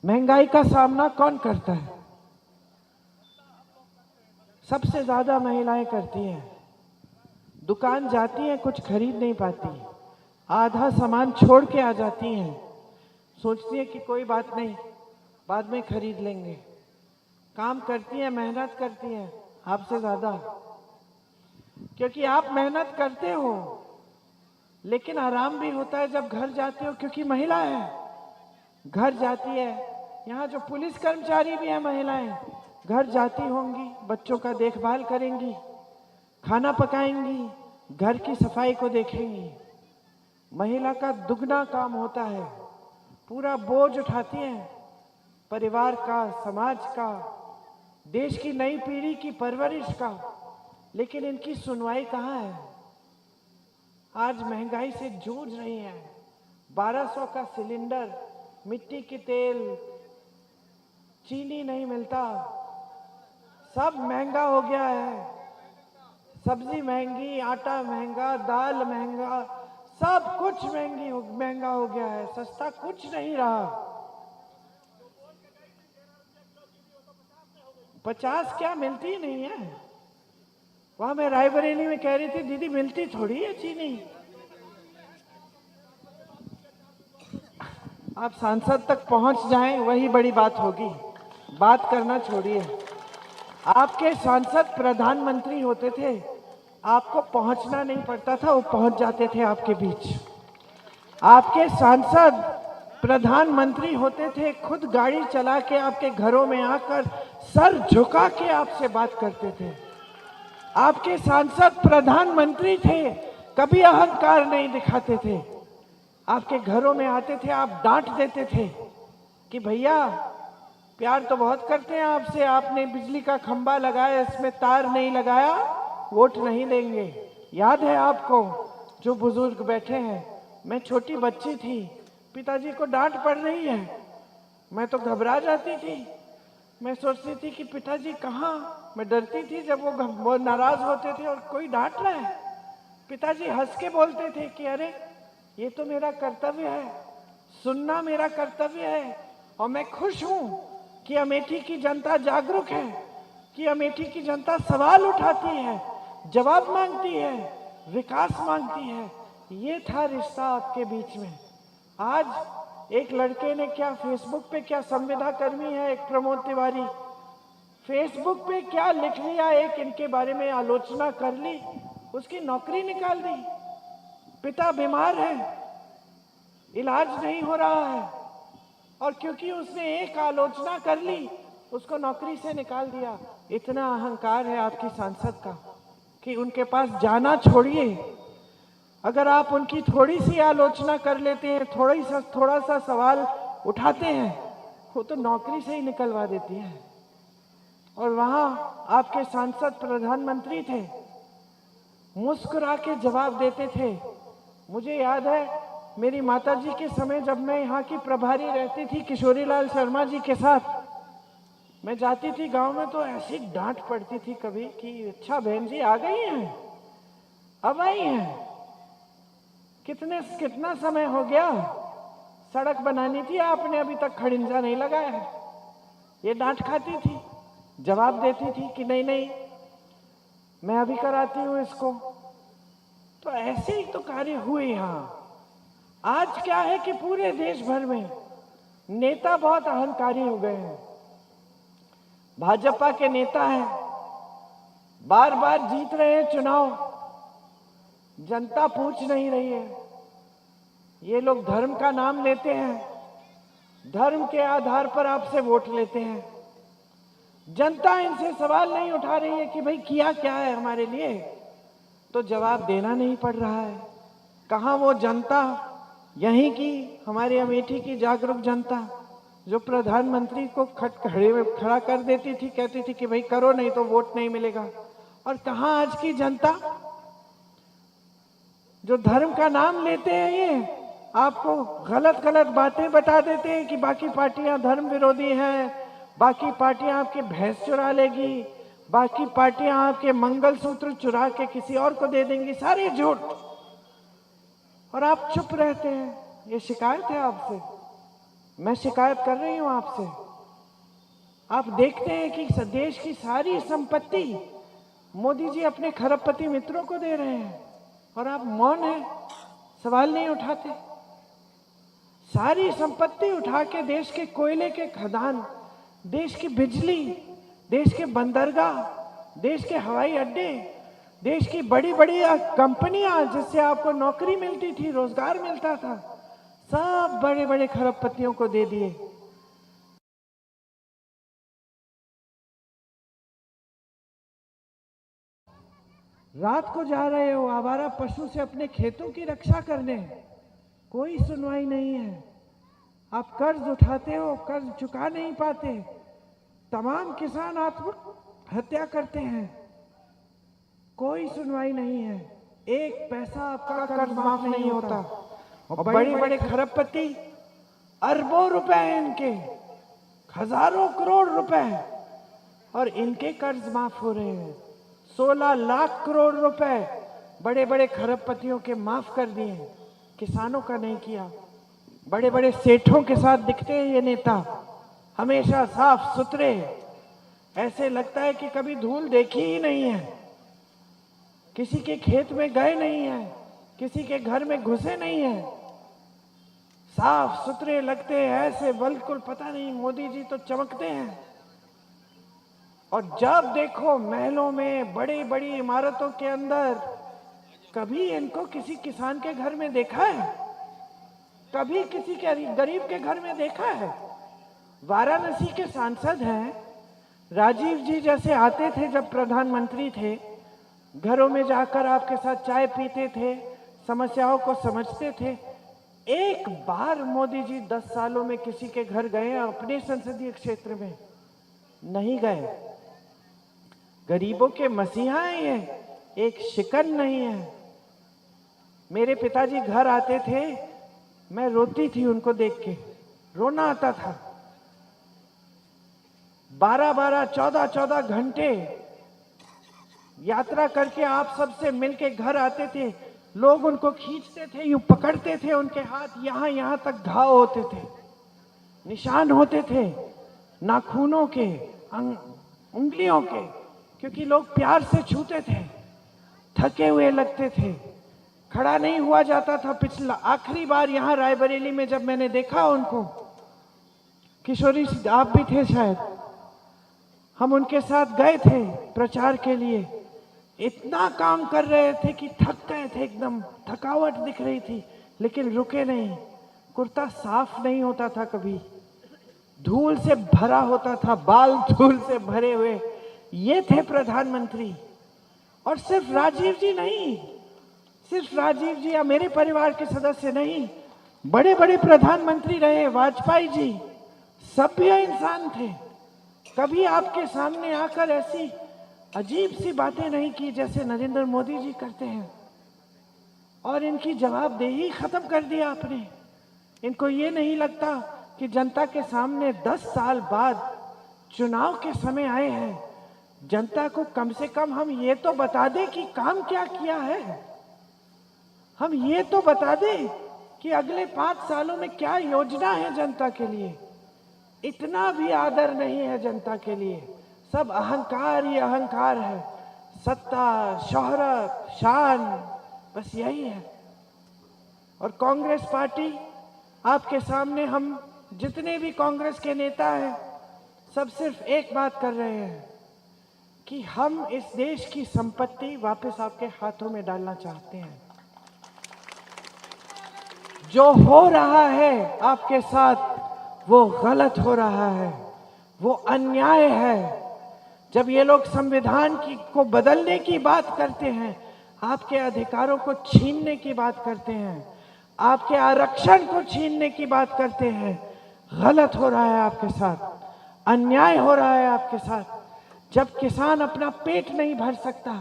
महंगाई का सामना कौन करता है? सबसे ज्यादा महिलाएं करती हैं। दुकान जाती हैं, कुछ खरीद नहीं पाती, आधा सामान छोड़ के आ जाती हैं, सोचती हैं कि कोई बात नहीं, बाद में खरीद लेंगे। काम करती हैं, मेहनत करती हैं आपसे ज्यादा, क्योंकि आप मेहनत करते हो। लेकिन आराम भी होता है जब घर जाते हो, क्योंकि महिला है, घर जाती है। यहाँ जो पुलिस कर्मचारी भी है महिलाएं, घर जाती होंगी, बच्चों का देखभाल करेंगी, खाना पकाएंगी, घर की सफाई को देखेंगी। महिला का दुगना काम होता है, पूरा बोझ उठाती हैं, परिवार का, समाज का, देश की नई पीढ़ी की परवरिश का। लेकिन इनकी सुनवाई कहाँ है? आज महंगाई से जूझ रही हैं। 1200 का सिलेंडर, मिट्टी के तेल, चीनी नहीं मिलता, सब महंगा हो गया है। सब्जी महंगी, आटा महंगा, दाल महंगा, सब कुछ महंगा हो गया है, सस्ता कुछ नहीं रहा। 50 क्या मिलती ही नहीं है। वहां मैं रायबरेली में कह रही थी, दीदी मिलती थोड़ी है चीनी। आप सांसद तक पहुंच जाएं, वही बड़ी बात होगी। बात करना छोड़िए। आपके सांसद प्रधानमंत्री होते थे, आपको पहुंचना नहीं पड़ता था, वो पहुंच जाते थे आपके बीच। आपके सांसद प्रधानमंत्री होते थे, खुद गाड़ी चला के आपके घरों में आकर सर झुका के आपसे बात करते थे। आपके सांसद प्रधानमंत्री थे, कभी अहंकार नहीं दिखाते थे। आपके घरों में आते थे, आप डांट देते थे कि भैया प्यार तो बहुत करते हैं आपसे, आपने बिजली का खंभा लगाया, इसमें तार नहीं लगाया, वोट नहीं देंगे। याद है आपको? जो बुजुर्ग बैठे हैं, मैं छोटी बच्ची थी, पिताजी को डांट पड़ रही है, मैं तो घबरा जाती थी। मैं सोचती थी कि पिताजी कहाँ, मैं डरती थी जब वो नाराज होते थे और कोई डांट रहा है। पिताजी हंस के बोलते थे कि अरे ये तो मेरा कर्तव्य है, सुनना मेरा कर्तव्य है, और मैं खुश हूँ कि अमेठी की जनता जागरूक है, कि अमेठी की जनता सवाल उठाती है, जवाब मांगती है, विकास मांगती है। ये था रिश्ता आपके बीच में। आज एक लड़के ने क्या फेसबुक पे, क्या संविदा कर्मी है एक प्रमोद तिवारी, फेसबुक पे क्या लिख लिया, एक इनके बारे में आलोचना कर ली, उसकी नौकरी निकाल दी। पिता बीमार है, इलाज नहीं हो रहा है, और क्योंकि उसने एक आलोचना कर ली उसको नौकरी से निकाल दिया। इतना अहंकार है आपकी सांसद का कि उनके पास जाना छोड़िए, अगर आप उनकी थोड़ी सी आलोचना कर लेते हैं, थोड़ा सा सवाल उठाते हैं, वो तो नौकरी से ही निकलवा देती है। और वहां आपके सांसद प्रधानमंत्री थे, मुस्कुरा के जवाब देते थे। मुझे याद है मेरी माताजी के समय जब मैं यहाँ की प्रभारी रहती थी किशोरीलाल शर्मा जी के साथ, मैं जाती थी गांव में तो ऐसी डांट पड़ती थी कभी कि अच्छा बहन जी आ गई हैं, अब आई हैं, कितना समय हो गया, सड़क बनानी थी आपने, अभी तक खड़िंजा नहीं लगाया है। ये डांट खाती थी, जवाब देती थी कि नहीं नहीं मैं अभी कराती हूँ इसको। तो ऐसे ही तो कार्य हुए यहाँ। आज क्या है कि पूरे देश भर में नेता बहुत अहंकारी हो गए हैं। भाजपा के नेता हैं, बार बार जीत रहे हैं चुनाव, जनता पूछ नहीं रही है। ये लोग धर्म का नाम लेते हैं, धर्म के आधार पर आपसे वोट लेते हैं। जनता इनसे सवाल नहीं उठा रही है कि भाई किया क्या है हमारे लिए, तो जवाब देना नहीं पड़ रहा है। कहाँ वो जनता, यहीं की हमारे अमेठी की जागरूक जनता जो प्रधानमंत्री को खड़ा कर देती थी, कहती थी कि भाई करो नहीं तो वोट नहीं मिलेगा। और कहाँ आज की जनता जो धर्म का नाम लेते हैं, ये आपको गलत गलत बातें बता देते हैं कि बाकी पार्टियां धर्म विरोधी हैं, बाकी पार्टियां आपकी भैंस चुरा लेगी, बाकी पार्टियां आपके मंगलसूत्र चुरा के किसी और को दे देंगी, सारे झूठ। और आप चुप रहते हैं। ये शिकायत है आपसे, मैं शिकायत कर रही हूं आपसे। आप देखते हैं कि देश की सारी संपत्ति मोदी जी अपने खरबपति मित्रों को दे रहे हैं और आप मौन हैं, सवाल नहीं उठाते। सारी संपत्ति उठा के देश के कोयले के खदान, देश की बिजली, देश के बंदरगाह, देश के हवाई अड्डे, देश की बड़ी बड़ी कंपनियां जिससे आपको नौकरी मिलती थी, रोजगार मिलता था, सब बड़े बड़े खरबपतियों को दे दिए। रात को जा रहे हो आवारा पशु से अपने खेतों की रक्षा करने, कोई सुनवाई नहीं है। आप कर्ज उठाते हो, कर्ज चुका नहीं पाते, तमाम किसान आत्महत्या करते हैं, कोई सुनवाई नहीं है, एक पैसा आपका कर्ज माफ नहीं होता। और बड़े बड़े खरबपति, अरबों रुपए हैं इनके, हजारों करोड़ रुपए, और इनके कर्ज माफ हो रहे हैं। 16 लाख करोड़ रुपए बड़े बड़े खरबपतियों के माफ कर दिए, किसानों का नहीं किया। बड़े बड़े सेठों के साथ दिखते हैं ये नेता, हमेशा साफ सुथरे, ऐसे लगता है कि कभी धूल देखी ही नहीं है, किसी के खेत में गए नहीं है, किसी के घर में घुसे नहीं है, साफ सुथरे लगते हैं ऐसे, बिल्कुल पता नहीं मोदी जी तो चमकते हैं। और जब देखो महलों में, बड़ी बड़ी इमारतों के अंदर, कभी इनको किसी किसान के घर में देखा है? कभी किसी के गरीब के घर में देखा है? वाराणसी के सांसद हैं, राजीव जी जैसे आते थे जब प्रधानमंत्री थे, घरों में जाकर आपके साथ चाय पीते थे, समस्याओं को समझते थे। एक बार मोदी जी 10 सालों में किसी के घर गए अपने संसदीय क्षेत्र में? नहीं गए। गरीबों के मसीहा हैं ये, एक शिकन नहीं है। मेरे पिताजी घर आते थे, मैं रोती थी उनको देख के, रोना आता था। 12-12, 14-14 घंटे यात्रा करके आप सबसे मिलके घर आते थे। लोग उनको खींचते थे, यूं पकड़ते थे, उनके हाथ यहाँ यहाँ तक घाव होते थे, निशान होते थे नाखूनों के, उंगलियों के, क्योंकि लोग प्यार से छूते थे, थके हुए लगते थे, खड़ा नहीं हुआ जाता था। पिछला आखिरी बार यहाँ रायबरेली में जब मैंने देखा उनको, किशोरी आप भी थे शायद, हम उनके साथ गए थे प्रचार के लिए। इतना काम कर रहे थे कि थक गए थे, एकदम थकावट दिख रही थी, लेकिन रुके नहीं। कुर्ता साफ नहीं होता था कभी, धूल से भरा होता था, बाल धूल से भरे हुए। ये थे प्रधानमंत्री। और सिर्फ राजीव जी नहीं, सिर्फ राजीव जी या मेरे परिवार के सदस्य नहीं, बड़े बड़े प्रधानमंत्री रहे, वाजपेयी जी, सभ्य इंसान थे। कभी आपके सामने आकर ऐसी अजीब सी बातें नहीं की जैसे नरेंद्र मोदी जी करते हैं। और इनकी जवाबदेही खत्म कर दिया आपने। इनको ये नहीं लगता कि जनता के सामने 10 साल बाद चुनाव के समय आए हैं, जनता को कम से कम हम ये तो बता दें कि काम क्या किया है। हम ये तो बता दें कि अगले 5 सालों में क्या योजना है जनता के लिए। इतना भी आदर नहीं है जनता के लिए, सब अहंकार ही अहंकार है, सत्ता, शोहरत, शान, बस यही है। और कांग्रेस पार्टी, आपके सामने हम जितने भी कांग्रेस के नेता हैं, सब सिर्फ एक बात कर रहे हैं कि हम इस देश की संपत्ति वापस आपके हाथों में डालना चाहते हैं। जो हो रहा है आपके साथ वो गलत हो रहा है, वो अन्याय है। जब ये लोग संविधान को बदलने की बात करते हैं, आपके अधिकारों को छीनने की बात करते हैं, आपके आरक्षण को छीनने की बात करते हैं, गलत हो रहा है आपके साथ, अन्याय हो रहा है आपके साथ। जब किसान अपना पेट नहीं भर सकता,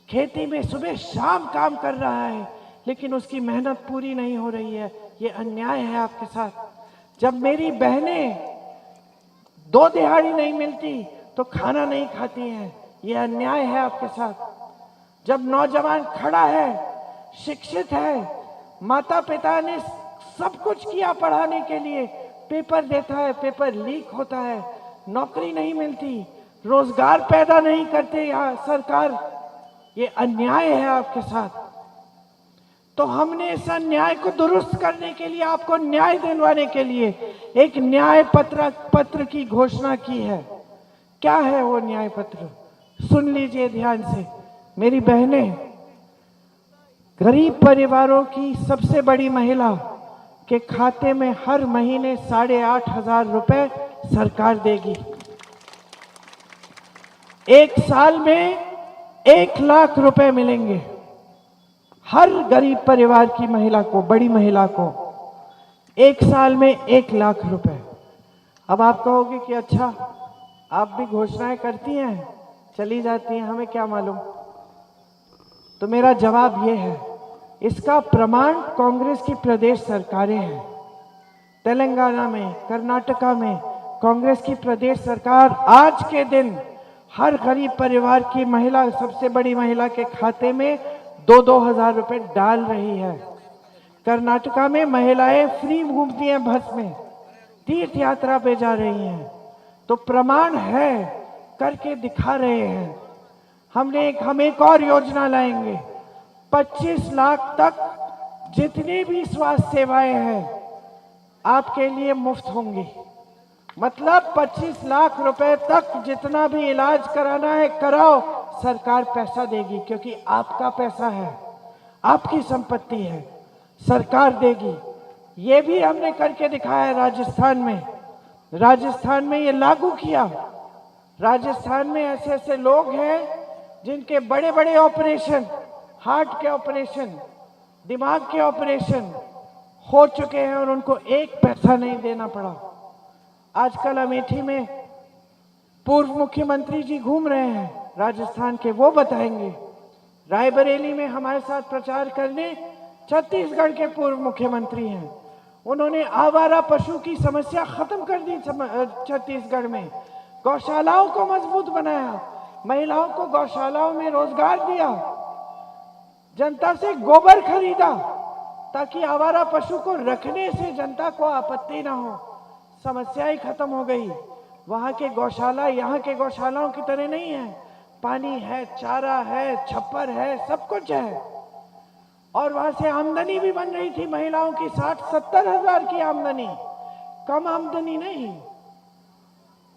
खेती में सुबह शाम काम कर रहा है, लेकिन उसकी मेहनत पूरी नहीं हो रही है, ये अन्याय है आपके साथ। जब मेरी बहनें 2 दिहाड़ी नहीं मिलती तो खाना नहीं खाती हैं, ये अन्याय है आपके साथ। जब नौजवान खड़ा है, शिक्षित है, माता पिता ने सब कुछ किया पढ़ाने के लिए, पेपर देता है, पेपर लीक होता है, नौकरी नहीं मिलती, रोजगार पैदा नहीं करते यहाँ सरकार, ये अन्याय है आपके साथ। तो हमने इस अन्याय को दुरुस्त करने के लिए, आपको न्याय दिलवाने के लिए एक न्याय पत्र की घोषणा की है। क्या है वो न्याय पत्र? सुन लीजिए ध्यान से मेरी बहनें। गरीब परिवारों की सबसे बड़ी महिला के खाते में हर महीने 8,500 रुपए सरकार देगी। 1 साल में 1 लाख रुपए मिलेंगे हर गरीब परिवार की महिला को, बड़ी महिला को 1 साल में 1 लाख रुपए। अब आप कहोगे कि अच्छा आप भी घोषणाएं करती हैं, चली जाती हैं, हमें क्या मालूम। तो मेरा जवाब ये है, इसका प्रमाण कांग्रेस की प्रदेश सरकारें हैं। तेलंगाना में, कर्नाटका में कांग्रेस की प्रदेश सरकार आज के दिन हर गरीब परिवार की महिला, सबसे बड़ी महिला के खाते में 2-2 हजार रुपए डाल रही है। कर्नाटका में महिलाएं फ्री घूमती हैं बस में, तीर्थ यात्रा पे जा रही हैं। तो प्रमाण है, करके दिखा रहे हैं। हम एक और योजना लाएंगे, 25 लाख तक जितनी भी स्वास्थ्य सेवाएं हैं आपके लिए मुफ्त होंगी। मतलब 25 लाख रुपए तक जितना भी इलाज कराना है कराओ, सरकार पैसा देगी, क्योंकि आपका पैसा है, आपकी संपत्ति है, सरकार देगी। ये भी हमने करके दिखाया है राजस्थान में। राजस्थान में ये लागू किया। राजस्थान में ऐसे ऐसे लोग हैं जिनके बड़े बड़े ऑपरेशन, हार्ट के ऑपरेशन, दिमाग के ऑपरेशन हो चुके हैं और उनको 1 पैसा नहीं देना पड़ा। आजकल अमेठी में पूर्व मुख्यमंत्री जी घूम रहे हैं राजस्थान के, वो बताएंगे। रायबरेली में हमारे साथ प्रचार करने छत्तीसगढ़ के पूर्व मुख्यमंत्री हैं। उन्होंने आवारा पशु की समस्या खत्म कर दी छत्तीसगढ़ में। गौशालाओं को मजबूत बनाया, महिलाओं को गौशालाओं में रोजगार दिया, जनता से गोबर खरीदा ताकि आवारा पशु को रखने से जनता को आपत्ति ना हो, समस्याएं खत्म हो गई। वहां के गौशाला यहाँ के गौशालाओं की तरह नहीं है, पानी है, चारा है, छप्पर है, सब कुछ है। और वहां से आमदनी भी बन रही थी महिलाओं की, 60-70 हजार की आमदनी, कम आमदनी नहीं।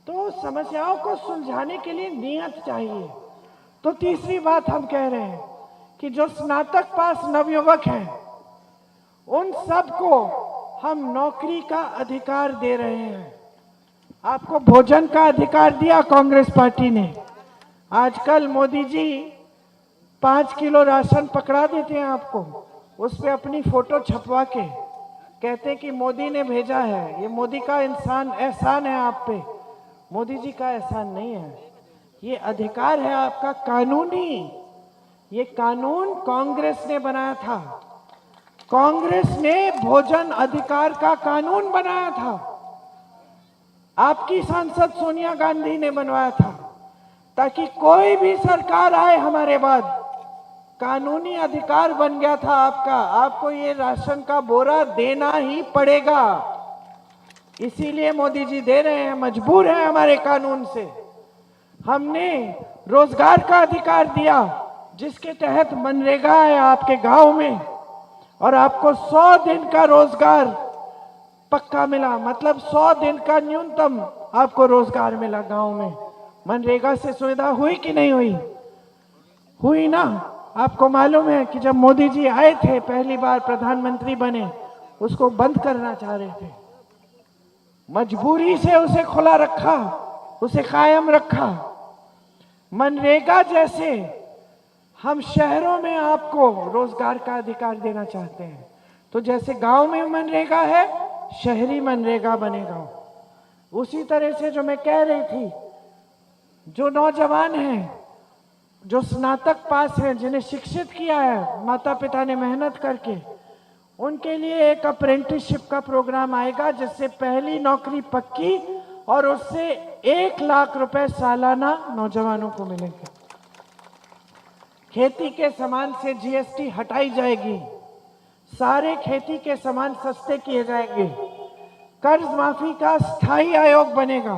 तो समस्याओं को सुलझाने के लिए नियत चाहिए। तो तीसरी बात हम कह रहे हैं कि जो स्नातक पास नवयुवक हैं उन सबको हम नौकरी का अधिकार दे रहे हैं। आपको भोजन का अधिकार दिया कांग्रेस पार्टी ने। आजकल मोदी जी 5 किलो राशन पकड़ा देते हैं आपको, उस पे अपनी फोटो छपवा के कहते हैं कि मोदी ने भेजा है, ये मोदी का एहसान है आप पे। मोदी जी का एहसान नहीं है, ये अधिकार है आपका कानूनी। ये कानून कांग्रेस ने बनाया था, कांग्रेस ने भोजन अधिकार का कानून बनाया था, आपकी सांसद सोनिया गांधी ने बनवाया था, ताकि कोई भी सरकार आए हमारे बाद, कानूनी अधिकार बन गया था आपका, आपको ये राशन का बोरा देना ही पड़ेगा। इसीलिए मोदी जी दे रहे हैं, मजबूर है हमारे कानून से। हमने रोजगार का अधिकार दिया, जिसके तहत मनरेगा है आपके गांव में, और आपको 100 दिन का रोजगार पक्का मिला, मतलब 100 दिन का न्यूनतम आपको रोजगार मिला गांव में। मनरेगा से सुविधा हुई कि नहीं हुई? हुई ना। आपको मालूम है कि जब मोदी जी आए थे पहली बार प्रधानमंत्री बने, उसको बंद करना चाह रहे थे, मजबूरी से उसे खुला रखा, उसे कायम रखा। मनरेगा जैसे हम शहरों में आपको रोजगार का अधिकार देना चाहते हैं, तो जैसे गांव में मनरेगा है, शहरी मनरेगा बनेगा। उसी तरह से जो मैं कह रही थी, जो नौजवान हैं, जो स्नातक पास हैं, जिन्हें शिक्षित किया है माता पिता ने मेहनत करके, उनके लिए एक अप्रेंटिसशिप का प्रोग्राम आएगा, जिससे पहली नौकरी पक्की और उससे 1 लाख रुपए सालाना नौजवानों को मिलेंगे। खेती के सामान से जीएसटी हटाई जाएगी, सारे खेती के सामान सस्ते किए जाएंगे, कर्ज माफी का स्थायी आयोग बनेगा,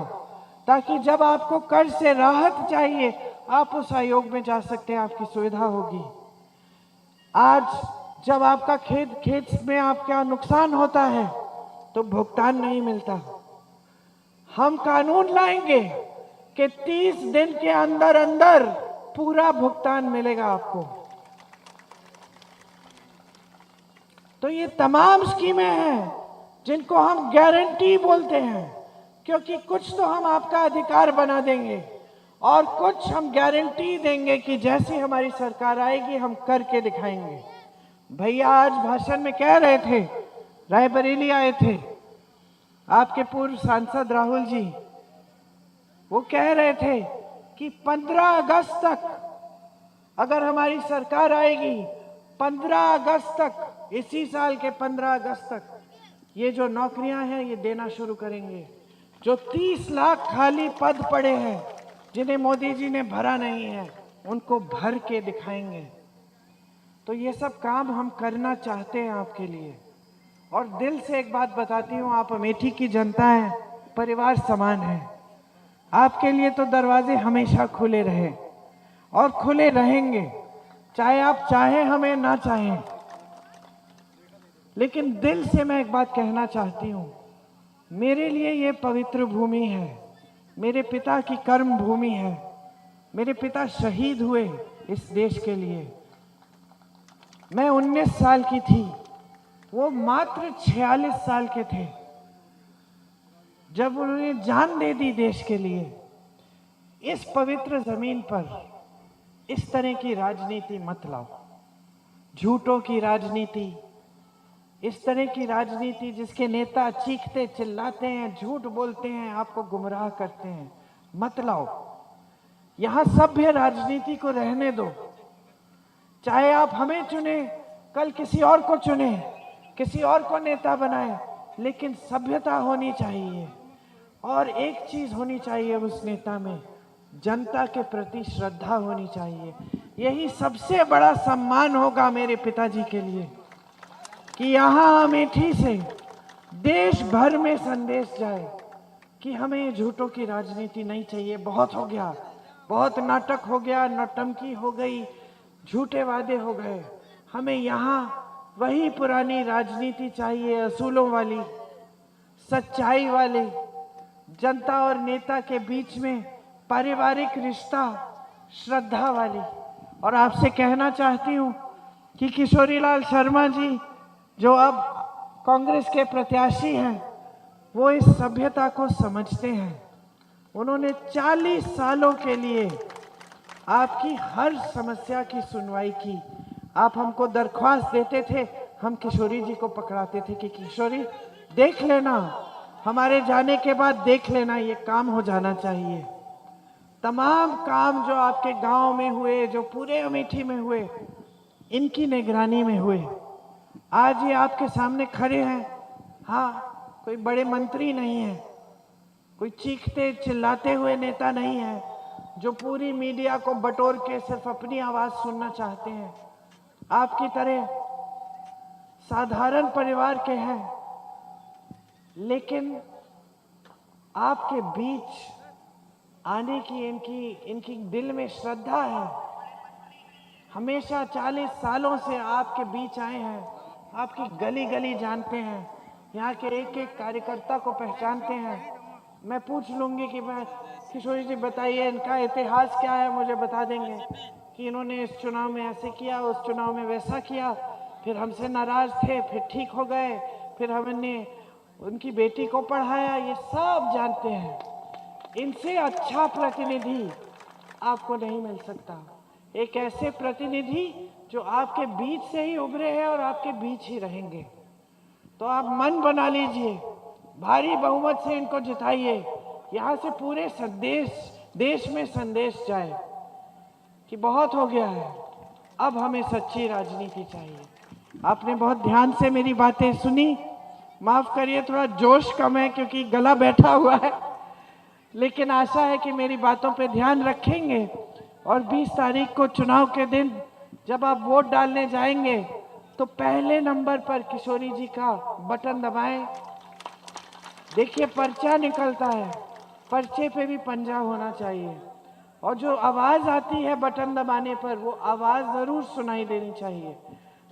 ताकि जब आपको कर्ज से राहत चाहिए आप उस आयोग में जा सकते हैं, आपकी सुविधा होगी। आज जब आपका खेत में आपका नुकसान होता है तो भुगतान नहीं मिलता। हम कानून लाएंगे कि 30 दिन के अंदर अंदर पूरा भुगतान मिलेगा आपको। तो ये तमाम स्कीमें हैं जिनको हम गारंटी बोलते हैं, क्योंकि कुछ तो हम आपका अधिकार बना देंगे और कुछ हम गारंटी देंगे कि जैसी हमारी सरकार आएगी हम करके दिखाएंगे। भैया आज भाषण में कह रहे थे, रायबरेली आए थे आपके पूर्व सांसद राहुल जी, वो कह रहे थे कि 15 अगस्त तक अगर हमारी सरकार आएगी, 15 अगस्त तक, इसी साल के 15 अगस्त तक ये जो नौकरियां हैं ये देना शुरू करेंगे। जो 30 लाख खाली पद पड़े हैं जिन्हें मोदी जी ने भरा नहीं है, उनको भर के दिखाएंगे। तो ये सब काम हम करना चाहते हैं आपके लिए। और दिल से एक बात बताती हूँ, आप अमेठी की जनता है, परिवार समान है, आपके लिए तो दरवाजे हमेशा खुले रहे और खुले रहेंगे, चाहे आप चाहें हमें ना चाहें। लेकिन दिल से मैं एक बात कहना चाहती हूँ, मेरे लिए ये पवित्र भूमि है, मेरे पिता की कर्म भूमि है, मेरे पिता शहीद हुए इस देश के लिए। मैं 19 साल की थी, वो मात्र 46 साल के थे जब उन्होंने जान दे दी देश के लिए। इस पवित्र जमीन पर इस तरह की राजनीति मत लाओ, झूठों की राजनीति, इस तरह की राजनीति जिसके नेता चीखते चिल्लाते हैं, झूठ बोलते हैं, आपको गुमराह करते हैं, मत लाओ। यहां सभ्य राजनीति को रहने दो। चाहे आप हमें चुने, कल किसी और को चुने, किसी और को नेता बनाए, लेकिन सभ्यता होनी चाहिए। और एक चीज होनी चाहिए उस नेता में, जनता के प्रति श्रद्धा होनी चाहिए। यही सबसे बड़ा सम्मान होगा मेरे पिताजी के लिए कि यहाँ अमेठी से देश भर में संदेश जाए कि हमें झूठों की राजनीति नहीं चाहिए। बहुत हो गया, बहुत नाटक हो गया, नौटंकी हो गई, झूठे वादे हो गए। हमें यहाँ वही पुरानी राजनीति चाहिए, असूलों वाली, सच्चाई वाली, जनता और नेता के बीच में पारिवारिक रिश्ता, श्रद्धा वाली। और आपसे कहना चाहती हूँ कि किशोरीलाल शर्मा जी जो अब कांग्रेस के प्रत्याशी हैं, वो इस सभ्यता को समझते हैं। उन्होंने 40 सालों के लिए आपकी हर समस्या की सुनवाई की। आप हमको दरख्वास्त देते थे, हम किशोरी जी को पकड़ाते थे कि किशोरी देख लेना, हमारे जाने के बाद देख लेना, ये काम हो जाना चाहिए। तमाम काम जो आपके गांव में हुए, जो पूरे अमेठी में हुए, इनकी निगरानी में हुए। आज ये आपके सामने खड़े हैं। हाँ, कोई बड़े मंत्री नहीं है, कोई चीखते चिल्लाते हुए नेता नहीं है जो पूरी मीडिया को बटोर के सिर्फ अपनी आवाज सुनना चाहते हैं। आपकी तरह साधारण परिवार के हैं, लेकिन आपके बीच आने की इनकी दिल में श्रद्धा है। हमेशा 40 सालों से आपके बीच आए हैं, आपकी गली गली जानते हैं, यहाँ के एक एक कार्यकर्ता को पहचानते हैं। मैं पूछ लूँगी कि मैं किशोरी जी बताइए इनका इतिहास क्या है, मुझे बता देंगे कि इन्होंने इस चुनाव में ऐसे किया, उस चुनाव में वैसा किया, फिर हमसे नाराज थे, फिर ठीक हो गए, फिर हमने उनकी बेटी को पढ़ाया। ये सब जानते हैं। इनसे अच्छा प्रतिनिधि आपको नहीं मिल सकता। एक ऐसे प्रतिनिधि जो आपके बीच से ही उभरे हैं और आपके बीच ही रहेंगे। तो आप मन बना लीजिए, भारी बहुमत से इनको जिताइए। यहाँ से पूरे देश में संदेश जाए कि बहुत हो गया है, अब हमें सच्ची राजनीति चाहिए। आपने बहुत ध्यान से मेरी बातें सुनी। माफ करिए, थोड़ा जोश कम है क्योंकि गला बैठा हुआ है, लेकिन आशा है कि मेरी बातों पे ध्यान रखेंगे। और 20 तारीख को चुनाव के दिन जब आप वोट डालने जाएंगे तो पहले नंबर पर किशोरी जी का बटन दबाएं। देखिए, पर्चा निकलता है, पर्चे पे भी पंजा होना चाहिए, और जो आवाज आती है बटन दबाने पर, वो आवाज जरूर सुनाई देनी चाहिए।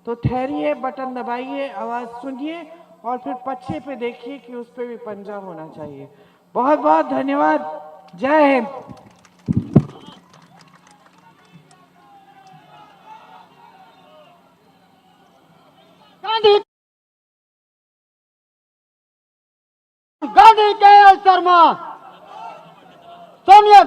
तो ठहरिए, बटन दबाइए, आवाज सुनिए, और फिर पर्चे पे देखिए कि उस पे भी पंजा होना चाहिए। बहुत बहुत धन्यवाद। जय हिंद। गांधी के शर्मा, सोनिया